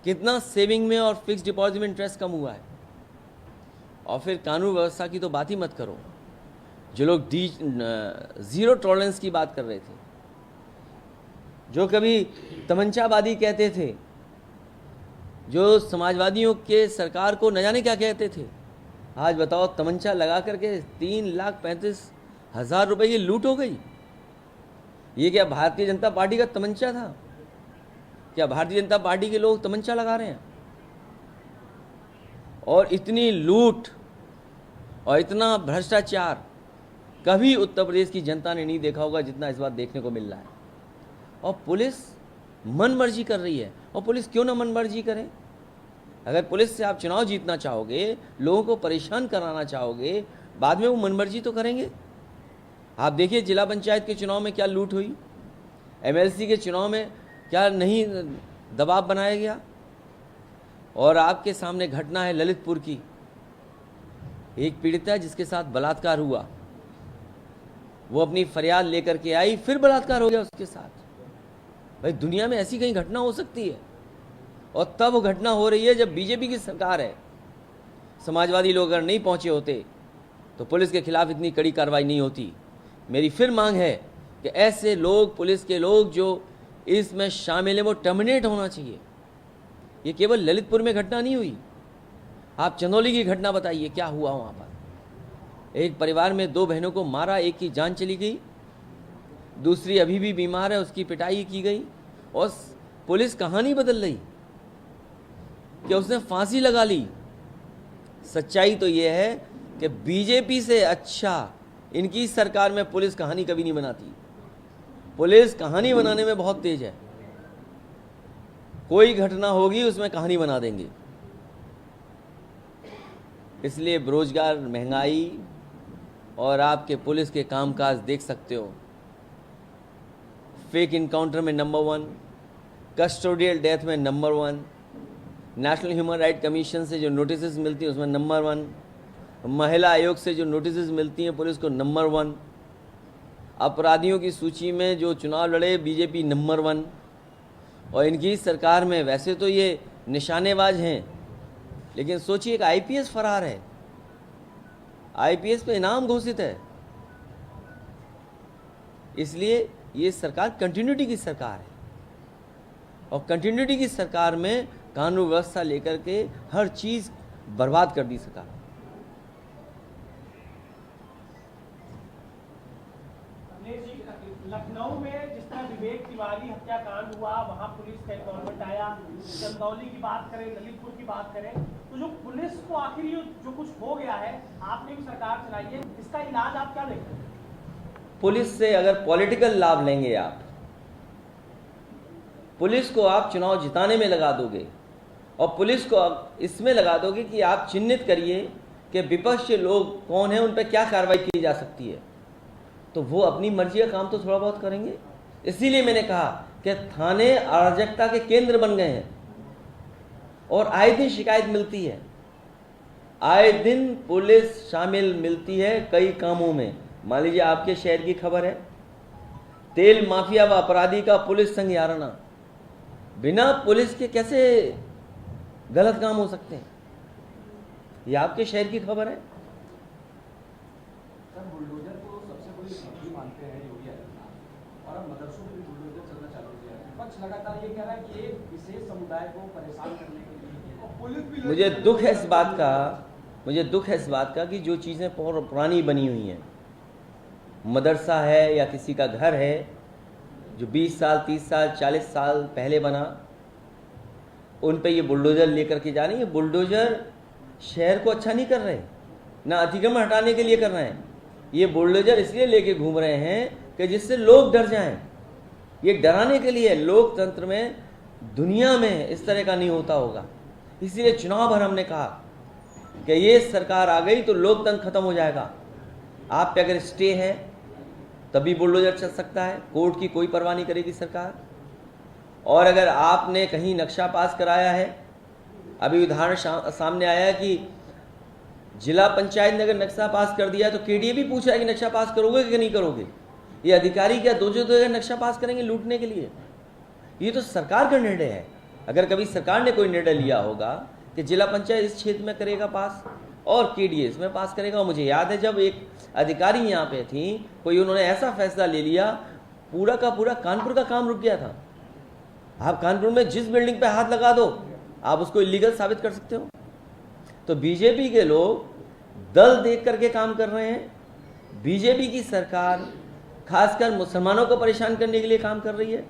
कितना सेविंग में और फिक्स डिपॉजिट में इंटरेस्ट कम हुआ है। और फिर कानून व्यवस्था की तो बात ही मत करो। जो लोग ज़ीरो टॉलरेंस की बात कर रहे थे, जो कभी तमंचावादी कहते थे, जो समाजवादियों के सरकार को न जाने क्या कहते थे, आज बताओ तमंचा लगा करके 3,35,000 रुपए की लूट हो गई। ये क्या भारतीय जनता पार्टी का तमंचा था? क्या भारतीय जनता पार्टी के लोग तमंचा लगा रहे हैं? और इतनी लूट और इतना भ्रष्टाचार कभी उत्तर प्रदेश की जनता ने नहीं देखा होगा जितना इस बार देखने को मिल रहा है। और पुलिस मन मर्जी कर रही है। और पुलिस क्यों ना मन मर्जी करे? अगर पुलिस से आप चुनाव जीतना चाहोगे, लोगों को परेशान कराना चाहोगे, बाद में वो मन मर्जी तो करेंगे। आप देखिए जिला पंचायत के चुनाव में क्या लूट हुई, एमएलसी के चुनाव में क्या नहीं दबाव बनाया गया। और आपके सामने घटना है ललितपुर की, एक पीड़िता जिसके साथ बलात्कार हुआ, वो अपनी फरियाद लेकर के आई, फिर बलात्कार हो गया उसके साथ। भाई दुनिया में ऐसी कहीं घटना हो सकती है? और तब वो घटना हो रही है जब बीजेपी की सरकार है। समाजवादी लोग अगर नहीं पहुंचे होते तो पुलिस के खिलाफ इतनी कड़ी कार्रवाई नहीं होती। मेरी फिर मांग है कि ऐसे लोग, पुलिस के लोग जो इसमें शामिल हैं, वो टर्मिनेट होना चाहिए। ये केवल ललितपुर में घटना नहीं हुई, आप चंदौली की घटना बताइए क्या हुआ वहाँ पर। एक परिवार में 2 बहनों को मारा, एक की जान चली गई, दूसरी अभी भी बीमार है, उसकी पिटाई की गई। और पुलिस कहानी बदल रही कि उसने फांसी लगा ली। सच्चाई तो ये है कि बीजेपी से अच्छा इनकी सरकार में पुलिस कहानी कभी नहीं बनाती। पुलिस कहानी बनाने में बहुत तेज है। कोई घटना होगी उसमें कहानी बना देंगे। इसलिए बेरोजगार, महंगाई और आपके पुलिस के कामकाज देख सकते हो। फेक इनकाउंटर में नंबर 1, कस्टोडियल डेथ में number 1, national human right commission से जो नोटिस मिलती हैं उसमें नंबर 1, महिला आयोग से जो नोटिस मिलती हैं पुलिस को नंबर 1, अपराधियों की सूची में जो चुनाव लड़े बीजेपी नंबर 1। और इनकी सरकार में वैसे तो ये निशानेबाज हैं, लेकिन सोचिए एक आईपीएस फरार है, आईपीएस पे इनाम घोषित है। इसलिए ये सरकार कंटिन्यूटी की सरकार है। और कंटिन्यूटी की सरकार में कानून व्यवस्था लेकर के हर चीज बर्बाद कर दी सरकार। लखनऊ में जिस तरह विवेक तिवारी हत्याकांड हुआ, वहां पुलिस का इन्वॉल्वमेंट आया। चंदौली की बात करें, ललितपुर की बात करें, तो जो पुलिस को आखिर ये जो कुछ हो गया है, आपने भी सरकार चलाई है, इसका इलाज आप क्या देखते हैं? पुलिस से अगर पॉलिटिकल लाभ लेंगे आप, पुलिस को आप चुनाव जिताने में लगा दोगे और पुलिस को इसमें लगा दोगे कि आप चिन्हित करिए कि विपक्ष के लोग कौन हैं, उन पर क्या कार्रवाई की जा सकती है, तो वो अपनी मर्जी का काम तो थोड़ा बहुत करेंगे। इसीलिए मैंने कहा कि थाने अराजकता के केंद्र बन गए हैं और आए दिन शिकायत मिलती है, आए दिन पुलिस शामिल मिलती है कई कामों में। मान लीजिए आपके शहर की खबर है, तेल माफिया व अपराधी का पुलिस संज्ञाना। बिना पुलिस के कैसे गलत काम हो सकते हैं? ये आपके शहर की खबर है। बुलडोजर को सबसे बड़ी शक्ति मानते हैं योगी आदित्यनाथ, और अब मदरसों में भी बुलडोजर चलना चालू किया है। विपक्ष लगातार ये कह रहा है कि एक विशेष समुदाय को परेशान करने के लिए पुलिस भी। मुझे दुख है इस बात का कि जो चीज़ें पुरानी बनी हुई हैं, मदरसा है या किसी का घर है जो 20 साल, 30 साल, 40 साल पहले बना, उन पे ये बुलडोजर लेकर के जा रही है। बुलडोजर शहर को अच्छा नहीं कर रहे, ना अतिक्रमण हटाने के लिए कर रहे हैं। ये बुलडोजर इसलिए लेके घूम रहे हैं कि जिससे लोग डर जाएं। ये डराने के लिए। लोकतंत्र में, दुनिया में इस तरह का नहीं होता होगा। इसीलिए चुनाव भर हमने कहा कि ये सरकार आ गई तो लोकतंत्र खत्म हो जाएगा। आप पे अगर स्टे है तभी बुलडोजर चल सकता है, कोर्ट की कोई परवाह नहीं करेगी सरकार। और अगर आपने कहीं नक्शा पास कराया है, अभी उदाहरण सामने आया कि जिला पंचायत ने अगर नक्शा पास कर दिया तो केडीए भी पूछा है कि नक्शा पास करोगे कि नहीं करोगे। ये अधिकारी क्या दो नक्शा पास करेंगे लूटने के लिए? ये तो सरकार का निर्णय है। अगर कभी सरकार ने कोई निर्णय लिया होगा कि जिला पंचायत इस क्षेत्र में करेगा पास और केडीए इसमें पास करेगा, और मुझे याद है जब एक अधिकारी यहाँ पे थी, कोई उन्होंने ऐसा फैसला ले लिया, पूरा का पूरा कानपुर का काम रुक गया था। आप कानपुर में जिस बिल्डिंग पे हाथ लगा दो आप उसको इलीगल साबित कर सकते हो। तो बीजेपी के लोग दल देख करके काम कर रहे हैं। बीजेपी की सरकार खासकर मुसलमानों को परेशान करने के लिए काम कर रही है।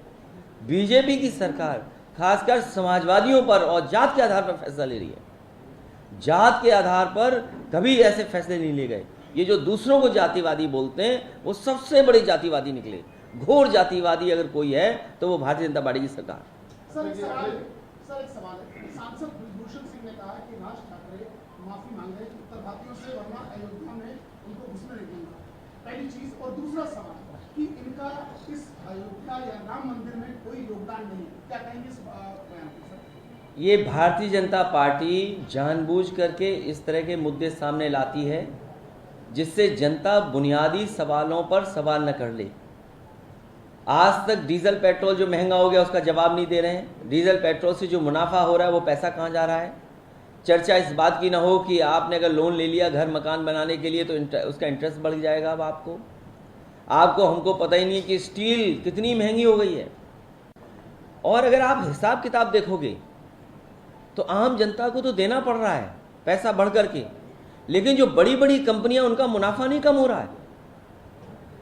बीजेपी की सरकार खासकर समाजवादियों पर और जात के आधार पर फैसला ले रही है। जात के आधार पर कभी ऐसे फैसले नहीं ले गए। ये जो दूसरों को जातिवादी बोलते हैं वो सबसे बड़े जातिवादी निकले। घोर जातिवादी अगर कोई है तो वो भारतीय जनता पार्टी की सरकार। सर एक सवाल है। सांसद ब्रिजभूषण सिंह ने कहा कि राज ठाकरे माफी मांगे उत्तर भारतीयों से, वरना अयोध्या में उनको घुसने नहीं देंगे। पहली चीज। और दूसरा सवाल कि इनका इस अयोध्या या राम मंदिर में कोई योगदान नहीं, क्या कहेंगे इस बयान पर सर? ये भारतीय जनता पार्टी जानबूझ करके इस तरह के मुद्दे सामने लाती है जिससे जनता बुनियादी सवालों पर सवाल न कर ले। आज तक डीजल पेट्रोल जो महंगा हो गया उसका जवाब नहीं दे रहे हैं। डीजल पेट्रोल से जो मुनाफा हो रहा है वो पैसा कहाँ जा रहा है। चर्चा इस बात की ना हो कि आपने अगर लोन ले लिया घर मकान बनाने के लिए तो उसका इंटरेस्ट बढ़ जाएगा। अब आपको हमको पता ही नहीं है कि स्टील कितनी महंगी हो गई है। और अगर आप हिसाब किताब देखोगे तो आम जनता को तो देना पड़ रहा है पैसा बढ़ करके, लेकिन जो बड़ी बड़ी कंपनियां उनका मुनाफा नहीं कम हो रहा है।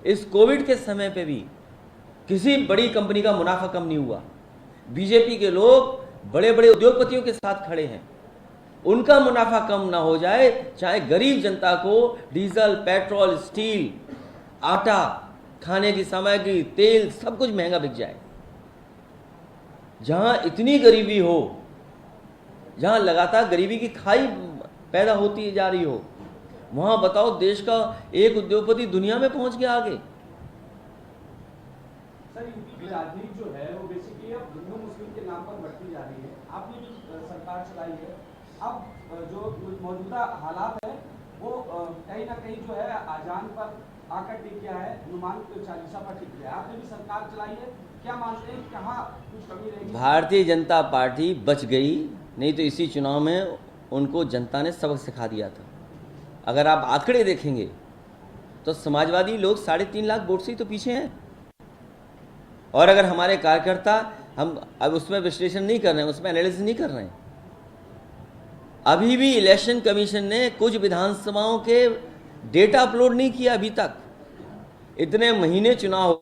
इस कोविड के समय पे भी किसी बड़ी कंपनी का मुनाफा कम नहीं हुआ। बीजेपी के लोग बड़े बड़े उद्योगपतियों के साथ खड़े हैं, उनका मुनाफा कम ना हो जाए, चाहे गरीब जनता को डीजल पेट्रोल स्टील आटा खाने की सामग्री तेल सब कुछ महंगा बिक जाए। जहां इतनी गरीबी हो, जहां लगातार गरीबी की खाई पैदा होती जा रही हो, वहां बताओ देश का एक उद्योगपति दुनिया में पहुंच गया आगे। सर यूपी की राजनीति जो है वो बेसिकली अब हिंदू मुस्लिम के नाम पर बढ़ती जा रही है। आपने जो सरकार चलाई है, अब जो मौजूदा हालात है वो कहीं ना कहीं जो है आजान पर आकर टिक गया है, हनुमान चालीसा पर टिक गया है। आपने भी सरकार चलाई है, क्या मानते हैं कहाँ कुछ कमी रहेगी? भारतीय जनता पार्टी बच गई, नहीं तो इसी चुनाव में उनको जनता ने सबक सिखा दिया था। अगर आप आंकड़े देखेंगे तो समाजवादी लोग 3.5 लाख वोट से ही तो पीछे हैं। और अगर हमारे कार्यकर्ता, हम अब उसमें विश्लेषण नहीं कर रहे हैं, उसमें एनालिसिस नहीं कर रहे हैं, अभी भी इलेक्शन कमीशन ने कुछ विधानसभाओं के डेटा अपलोड नहीं किया अभी तक। इतने महीने चुनाव